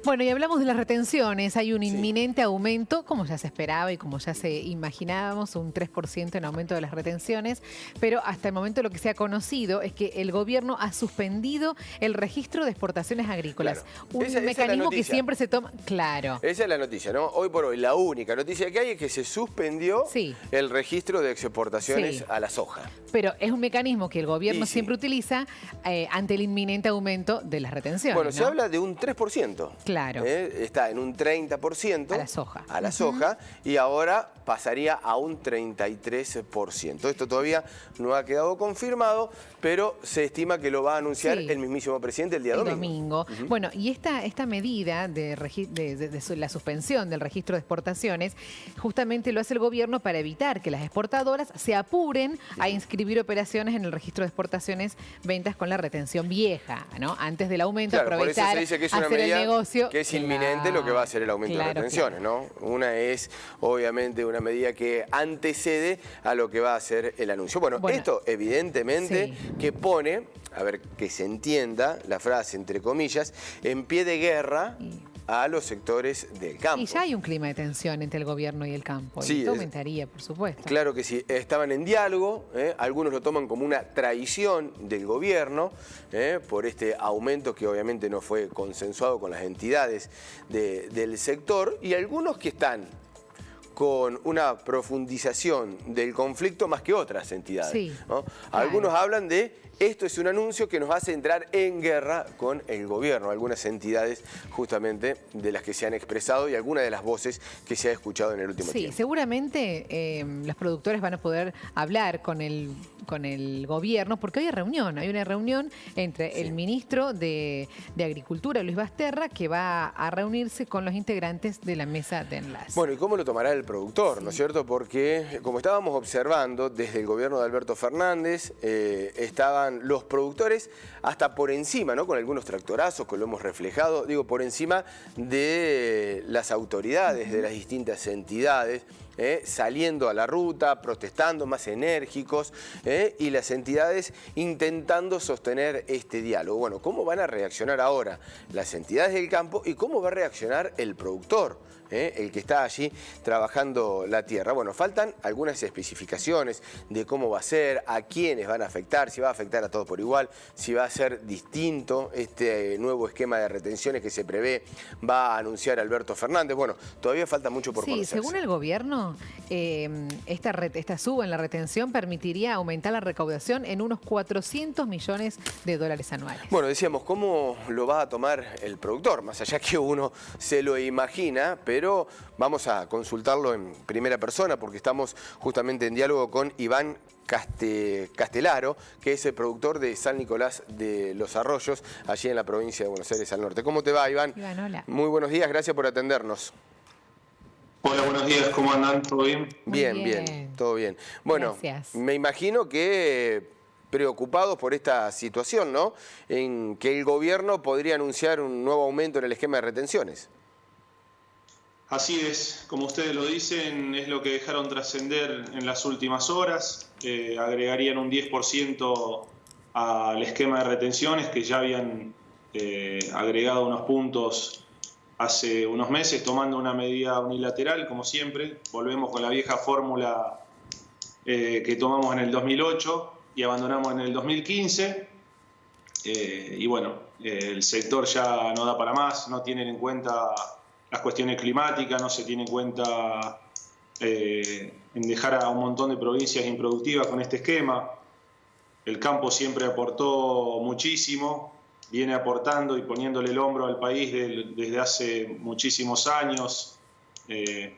Bueno, y hablamos de las retenciones. Hay un inminente aumento, como ya se esperaba y como ya se imaginábamos, un 3% en aumento de las retenciones, pero hasta el momento lo que se ha conocido es que el gobierno ha suspendido el registro de exportaciones agrícolas. Claro. Un mecanismo que siempre se toma... Claro. Esa es la noticia, ¿no? Hoy por hoy, la única noticia que hay es que se suspendió el registro de exportaciones a la soja. Pero es un mecanismo que el gobierno siempre utiliza ante el inminente aumento de las retenciones. Bueno, se habla de un 3%. Claro. Está en un 30%. A la soja. A la soja. Y ahora pasaría a un 33%. Esto todavía no ha quedado confirmado, pero se estima que lo va a anunciar el mismísimo presidente el día domingo. Bueno, y esta medida de la suspensión del registro de exportaciones, justamente lo hace el gobierno para evitar que las exportadoras se apuren a inscribir operaciones en el registro de exportaciones, ventas con la retención vieja, ¿no? Antes del aumento, aprovechar, por eso se dice que es una hacer el medida negocio. Que es inminente lo que va a ser el aumento de retenciones, ¿no? Una es, obviamente, una medida que antecede a lo que va a ser el anuncio. Bueno, esto evidentemente que pone, a ver, que se entienda la frase entre comillas, en pie de guerra a los sectores del campo. Y ya hay un clima de tensión entre el gobierno y el campo. Y esto aumentaría, por supuesto. Claro que sí. Estaban en diálogo. Algunos lo toman como una traición del gobierno por este aumento que obviamente no fue consensuado con las entidades del sector. Y algunos que están con una profundización del conflicto más que otras entidades, ¿no? Algunos hablan de esto es un anuncio que nos hace entrar en guerra con el gobierno, algunas entidades justamente de las que se han expresado y algunas de las voces que se ha escuchado en el último tiempo. Sí, seguramente los productores van a poder hablar con el gobierno, porque hoy hay una reunión entre el ministro de Agricultura, Luis Basterra, que va a reunirse con los integrantes de la mesa de enlace. Bueno, ¿y cómo lo tomará el productor, no es cierto? Porque, como estábamos observando, desde el gobierno de Alberto Fernández, estaban los productores hasta por encima, ¿no? Con algunos tractorazos que lo hemos reflejado, digo, por encima de las autoridades, de las distintas entidades, saliendo a la ruta, protestando, más enérgicos, y las entidades intentando sostener este diálogo. Bueno, ¿cómo van a reaccionar ahora las entidades del campo y cómo va a reaccionar el productor? El que está allí trabajando la tierra. Bueno, faltan algunas especificaciones de cómo va a ser, a quiénes van a afectar, si va a afectar a todos por igual, si va a ser distinto este nuevo esquema de retenciones que se prevé, va a anunciar Alberto Fernández. Bueno, todavía falta mucho por conocerse. Según el gobierno, esta suba en la retención permitiría aumentar la recaudación en unos 400 millones de dólares anuales. Bueno, decíamos, ¿cómo lo va a tomar el productor? Más allá que uno se lo imagina, pero vamos a consultarlo en primera persona porque estamos justamente en diálogo con Iván Castelaro, que es el productor de San Nicolás de los Arroyos, allí en la provincia de Buenos Aires al norte. ¿Cómo te va, Iván? Iván, hola. Muy buenos días, gracias por atendernos. Hola, buenos días, ¿cómo andan? ¿Todo bien? Bien, todo bien. Bueno, me imagino que preocupados por esta situación, ¿no? En que el gobierno podría anunciar un nuevo aumento en el esquema de retenciones. Así es, como ustedes lo dicen, es lo que dejaron trascender en las últimas horas. Agregarían un 10% al esquema de retenciones, que ya habían agregado unos puntos hace unos meses, tomando una medida unilateral, como siempre. Volvemos con la vieja fórmula que tomamos en el 2008 y abandonamos en el 2015. Y bueno, el sector ya no da para más, no tienen en cuenta las cuestiones climáticas, no se tiene en cuenta en dejar a un montón de provincias improductivas con este esquema. El campo siempre aportó muchísimo, viene aportando y poniéndole el hombro al país desde hace muchísimos años.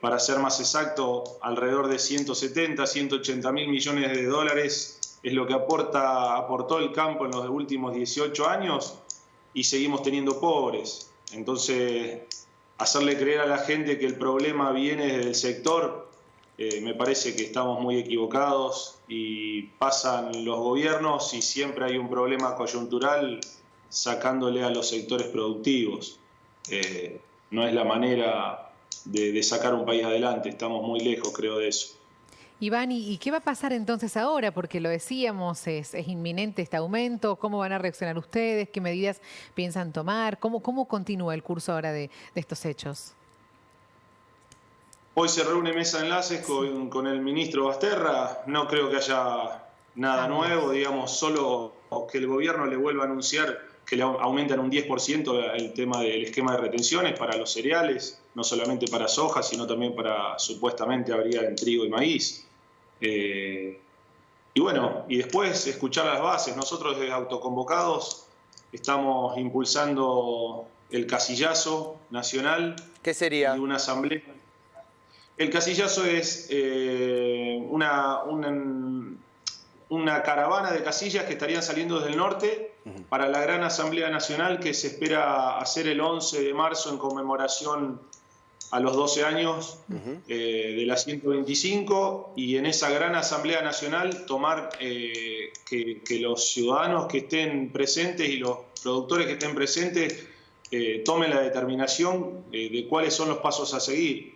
Para ser más exacto, alrededor de 170, 180 mil millones de dólares es lo que aportó el campo en los últimos 18 años y seguimos teniendo pobres. Entonces, hacerle creer a la gente que el problema viene del sector, me parece que estamos muy equivocados y pasan los gobiernos y siempre hay un problema coyuntural sacándole a los sectores productivos. No es la manera de sacar un país adelante, estamos muy lejos, creo, de eso. Iván, ¿y qué va a pasar entonces ahora? Porque lo decíamos, es inminente este aumento. ¿Cómo van a reaccionar ustedes? ¿Qué medidas piensan tomar? ¿Cómo continúa el curso ahora de estos hechos? Hoy se reúne mesa de enlaces con el ministro Basterra. No creo que haya nada nuevo, digamos, solo que el gobierno le vuelva a anunciar que le aumentan un 10% el tema del esquema de retenciones para los cereales, no solamente para soja, sino también para, supuestamente, habría en trigo y maíz. Y bueno, y después escuchar las bases. Nosotros desde Autoconvocados estamos impulsando el casillazo nacional. ¿Qué sería? Y una asamblea. El casillazo es una caravana de casillas que estarían saliendo desde el norte para la gran Asamblea Nacional que se espera hacer el 11 de marzo en conmemoración a los 12 años de la 125, y en esa gran Asamblea Nacional tomar que los ciudadanos que estén presentes y los productores que estén presentes tomen la determinación de cuáles son los pasos a seguir.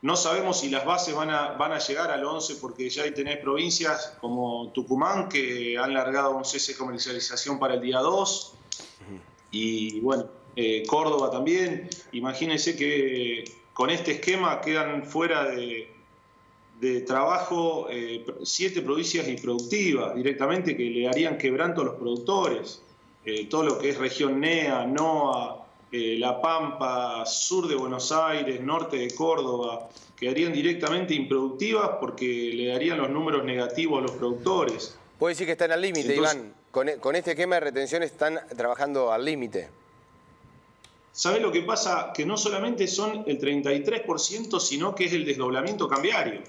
No sabemos si las bases van a llegar al 11, porque ya ahí tenés provincias como Tucumán que han largado un cese de comercialización para el día 2. Y bueno, Córdoba también. Imagínense que con este esquema quedan fuera de trabajo 7 provincias improductivas directamente, que le harían quebranto a los productores. Todo lo que es región NEA, NOA, La Pampa, sur de Buenos Aires, norte de Córdoba, quedarían directamente improductivas porque le darían los números negativos a los productores. Puede decir que están al límite, Iván. Con este esquema de retención están trabajando al límite. ¿Sabés lo que pasa? Que no solamente son el 33%, sino que es el desdoblamiento cambiario.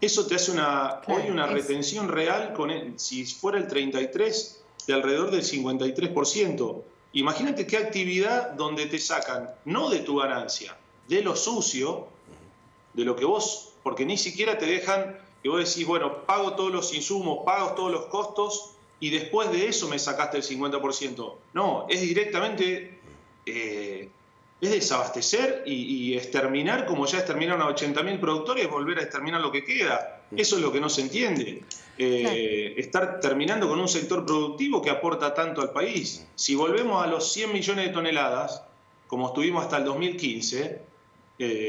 Eso te hace hoy una retención real, si fuera el 33%, de alrededor del 53%. Imagínate qué actividad donde te sacan, no de tu ganancia, de lo sucio, de lo que vos, porque ni siquiera te dejan, que vos decís, bueno, pago todos los insumos, pago todos los costos, y después de eso me sacaste el 50%. No, es directamente, es desabastecer y exterminar, como ya exterminaron a 80.000 productores, volver a exterminar lo que queda. Eso es lo que no se entiende. Estar terminando con un sector productivo que aporta tanto al país. Si volvemos a los 100 millones de toneladas, como estuvimos hasta el 2015,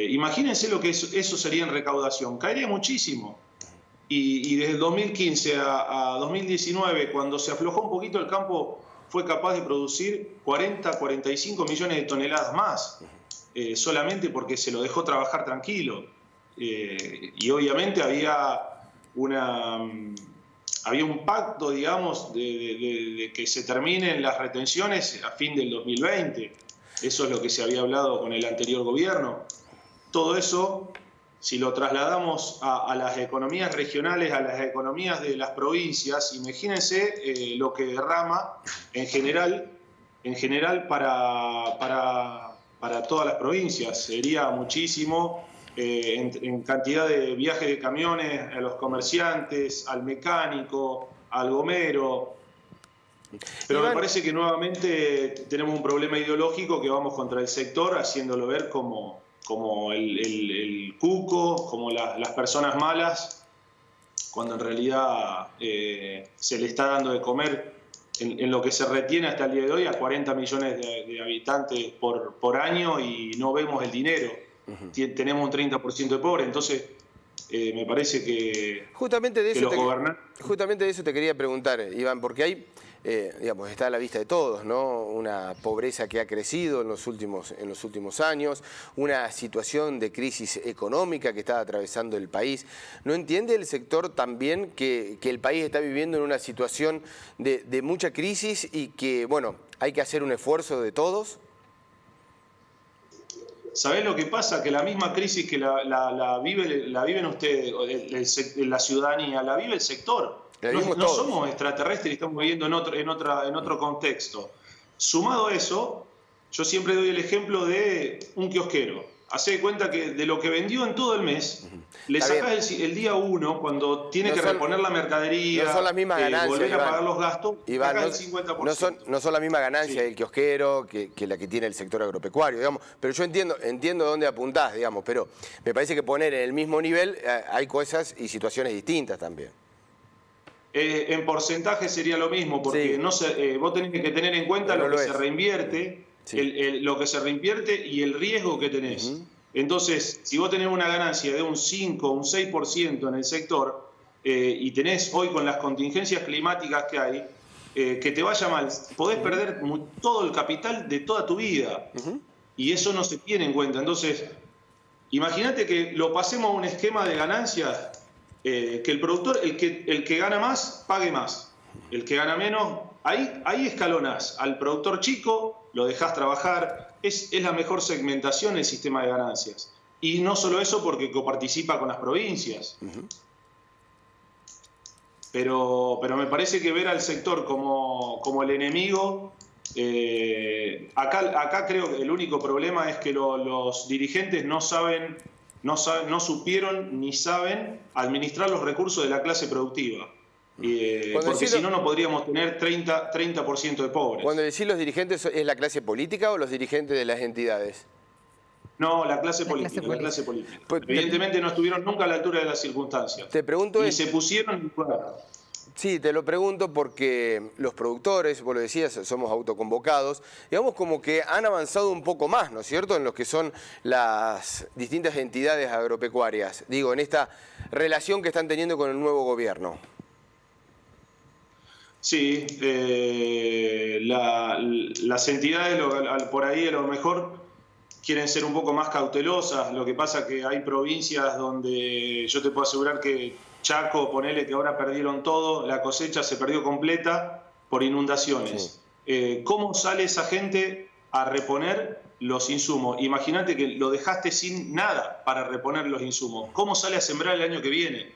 imagínense lo que eso sería en recaudación. Caería muchísimo. Y desde el 2015 a 2019, cuando se aflojó un poquito el campo, fue capaz de producir 40-45 millones de toneladas más, solamente porque se lo dejó trabajar tranquilo. Y obviamente había un pacto, digamos, de que se terminen las retenciones a fin del 2020. Eso es lo que se había hablado con el anterior gobierno. Todo eso, si lo trasladamos a las economías regionales, a las economías de las provincias, imagínense lo que derrama en general para todas las provincias. Sería muchísimo. En cantidad de viajes de camiones a los comerciantes, al mecánico, al gomero. Pero me parece que nuevamente tenemos un problema ideológico que vamos contra el sector, haciéndolo ver como el cuco, como las personas malas, cuando en realidad se le está dando de comer en lo que se retiene hasta el día de hoy a 40 millones de habitantes por año, y no vemos el dinero. Tenemos un 30% de pobres, entonces me parece que justamente de eso gobernantes... Justamente de eso te quería preguntar, Iván, porque hay, digamos, está a la vista de todos, ¿no? Una pobreza que ha crecido en los últimos años, una situación de crisis económica que está atravesando el país. ¿No entiende el sector también que el país está viviendo en una situación de mucha crisis y que, bueno, hay que hacer un esfuerzo de todos? ¿Sabés lo que pasa? Que la misma crisis que la viven ustedes, la ciudadanía, la vive el sector. No somos extraterrestres y estamos viviendo en otro contexto. Sumado a eso, yo siempre doy el ejemplo de un kiosquero. Hacé de cuenta que de lo que vendió en todo el mes, le sacás el día 1, cuando tiene que reponer la mercadería, no son las mismas ganancias, volver a Iván. pagar los gastos, Iván, sacás el 50%. No son la misma ganancia del kiosquero que la que tiene el sector agropecuario, digamos. Pero yo entiendo dónde apuntás, digamos, pero me parece que poner en el mismo nivel hay cosas y situaciones distintas también. En porcentaje sería lo mismo, porque vos tenés que tener en cuenta lo que se reinvierte, lo que se reinvierte y el riesgo que tenés. Entonces, si vos tenés una ganancia de un 5, un 6% en el sector, y tenés hoy con las contingencias climáticas que hay, que te vaya mal, podés perder todo el capital de toda tu vida. Y eso no se tiene en cuenta. Entonces, imagínate que lo pasemos a un esquema de ganancias, que el productor, el que gana más, pague más. El que gana menos, ahí escalonás al productor chico, lo dejás trabajar. Es la mejor segmentación del sistema de ganancias. Y no solo eso, porque coparticipa con las provincias. Pero me parece que ver al sector como el enemigo, acá creo que el único problema es que los dirigentes no supieron ni saben administrar los recursos de la clase productiva. Porque si no, no podríamos tener 30% de pobres. Cuando decís los dirigentes, ¿es la clase política o los dirigentes de las entidades? No, la clase política. Pues, evidentemente no estuvieron nunca a la altura de las circunstancias. Te pregunto se pusieron en lugar. Sí, te lo pregunto porque los productores, vos lo decías, somos autoconvocados, digamos como que han avanzado un poco más, ¿no es cierto?, en lo que son las distintas entidades agropecuarias, digo, en esta relación que están teniendo con el nuevo gobierno. Sí, las entidades por ahí a lo mejor quieren ser un poco más cautelosas. Lo que pasa que hay provincias donde yo te puedo asegurar que Chaco, ponele que ahora perdieron todo, la cosecha se perdió completa por inundaciones. Sí. ¿Cómo sale esa gente a reponer los insumos? Imagínate que lo dejaste sin nada para reponer los insumos. ¿Cómo sale a sembrar el año que viene?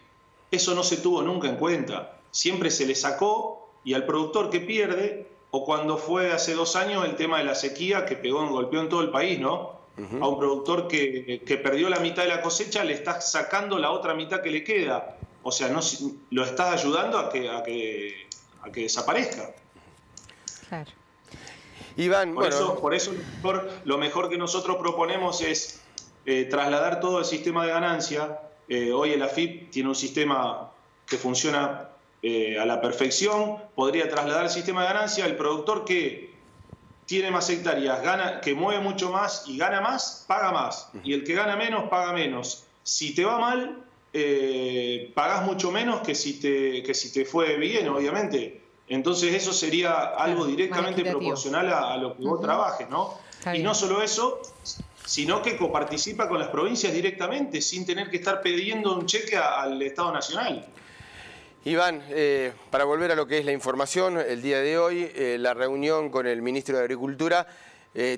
Eso no se tuvo nunca en cuenta. Siempre se le sacó. Y al productor que pierde, o cuando fue hace 2 años el tema de la sequía que golpeó en todo el país, ¿no? A un productor que perdió la mitad de la cosecha, le estás sacando la otra mitad que le queda. O sea, no, lo estás ayudando a que desaparezca. Claro. Iván, por eso lo mejor que nosotros proponemos es trasladar todo el sistema de ganancia. Hoy el AFIP tiene un sistema que funciona a la perfección, podría trasladar el sistema de ganancia. El productor que tiene más hectáreas, que mueve mucho más y gana más, paga más. Y el que gana menos, paga menos. Si te va mal, pagás mucho menos que si te fue bien, obviamente. Entonces eso sería algo directamente proporcional a lo que vos trabajes, ¿no? Y no solo eso, sino que coparticipa con las provincias directamente, sin tener que estar pidiendo un cheque al Estado Nacional. Iván, para volver a lo que es la información, el día de hoy, la reunión con el ministro de Agricultura,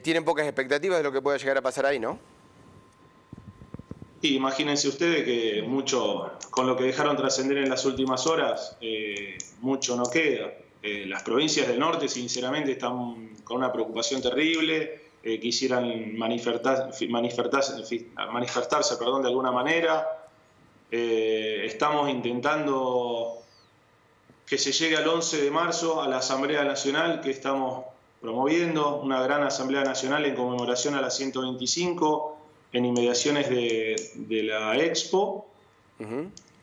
tienen pocas expectativas de lo que pueda llegar a pasar ahí, ¿no? Sí, imagínense ustedes que mucho, con lo que dejaron trascender en las últimas horas, mucho no queda. Las provincias del norte, sinceramente, están con una preocupación terrible, quisieran manifestarse, de alguna manera. Estamos intentando que se llegue al 11 de marzo a la Asamblea Nacional que estamos promoviendo, una gran Asamblea Nacional en conmemoración a la 125, en inmediaciones de la Expo,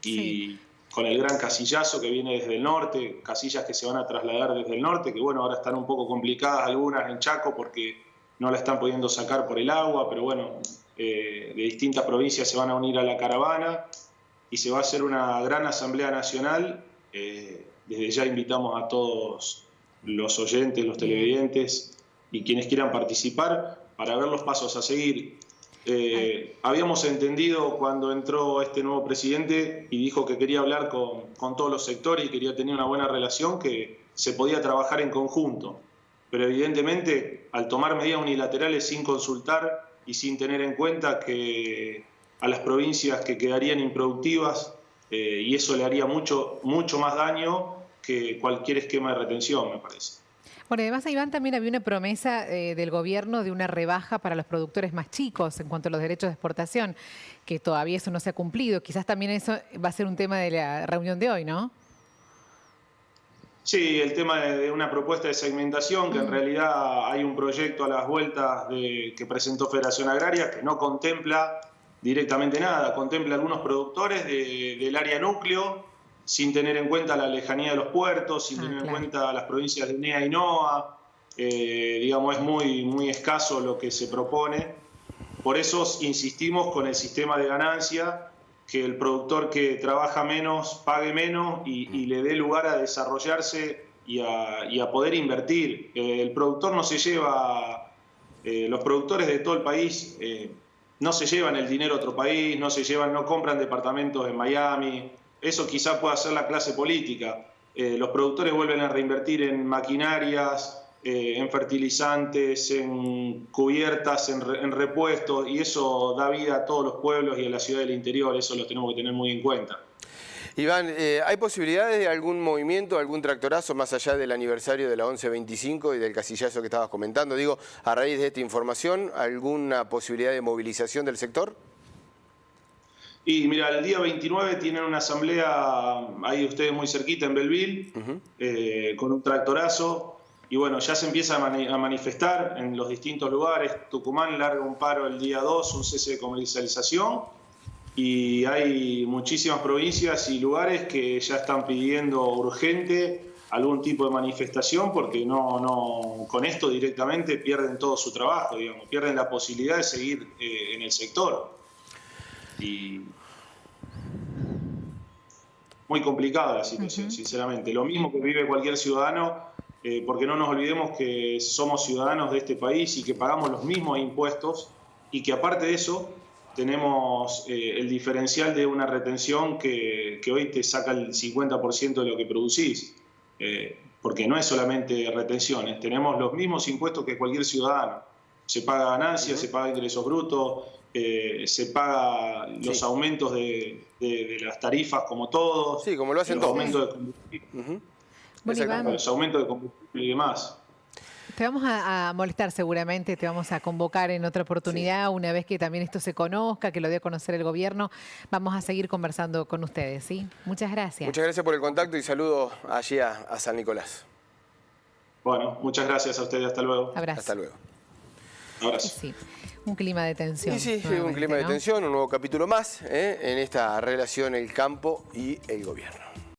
y con el gran casillazo que viene desde el norte, casillas que se van a trasladar desde el norte, que bueno, ahora están un poco complicadas algunas en Chaco porque no la están pudiendo sacar por el agua, pero bueno, de distintas provincias se van a unir a la caravana y se va a hacer una gran Asamblea Nacional. Desde ya invitamos a todos los oyentes, los televidentes y quienes quieran participar para ver los pasos a seguir. Habíamos entendido cuando entró este nuevo presidente y dijo que quería hablar con todos los sectores y quería tener una buena relación, que se podía trabajar en conjunto. Pero evidentemente, al tomar medidas unilaterales sin consultar y sin tener en cuenta que a las provincias que quedarían improductivas, y eso le haría mucho más daño que cualquier esquema de retención, me parece. Bueno, además, Iván, también había una promesa del gobierno de una rebaja para los productores más chicos en cuanto a los derechos de exportación, que todavía eso no se ha cumplido. Quizás también eso va a ser un tema de la reunión de hoy, ¿no? Sí, el tema de una propuesta de segmentación, que en realidad hay un proyecto a las vueltas que presentó Federación Agraria que no contempla directamente nada, contempla algunos productores del área núcleo, sin tener en cuenta la lejanía de los puertos, sin tener en cuenta las provincias de UNEA y NOA. Digamos, es muy escaso lo que se propone. Por eso insistimos con el sistema de ganancia, que el productor que trabaja menos pague menos y le dé lugar a desarrollarse y a poder invertir. El productor no se lleva, los productores de todo el país no se llevan el dinero a otro país, no compran departamentos en Miami. Eso quizá pueda ser la clase política. Los productores vuelven a reinvertir en maquinarias, en fertilizantes, en cubiertas, en repuestos, y eso da vida a todos los pueblos y a la ciudad del interior. Eso lo tenemos que tener muy en cuenta. Iván, ¿hay posibilidades de algún movimiento, algún tractorazo más allá del aniversario de la 1125 y del casillazo que estabas comentando? Digo, a raíz de esta información, ¿alguna posibilidad de movilización del sector? Y mira, el día 29 tienen una asamblea ahí ustedes muy cerquita en Belleville, con un tractorazo. Y bueno, ya se empieza a manifestar en los distintos lugares. Tucumán larga un paro el día 2, un cese de comercialización. Y hay muchísimas provincias y lugares que ya están pidiendo urgente algún tipo de manifestación, porque con esto directamente pierden todo su trabajo, digamos, pierden la posibilidad de seguir en el sector. Y muy complicada la situación, sinceramente. Lo mismo que vive cualquier ciudadano. Porque no nos olvidemos que somos ciudadanos de este país y que pagamos los mismos impuestos, y que aparte de eso tenemos el diferencial de una retención que hoy te saca el 50% de lo que producís, porque no es solamente retenciones, tenemos los mismos impuestos que cualquier ciudadano. Se paga ganancia, se paga ingresos brutos, se paga los aumentos de las tarifas como todos. Sí, como lo hacen todos. Aumentos de combustible. Bueno, Iván, los aumentos de combustible y demás. Te vamos a molestar seguramente, te vamos a convocar en otra oportunidad, una vez que también esto se conozca, que lo dé a conocer el gobierno. Vamos a seguir conversando con ustedes, ¿sí? Muchas gracias. Muchas gracias por el contacto y saludos allí a San Nicolás. Bueno, muchas gracias a ustedes. Hasta luego. Abrazo. Hasta luego. Abrazo. Sí, un clima de tensión. Sí, un clima de tensión, un nuevo capítulo más en esta relación el campo y el gobierno.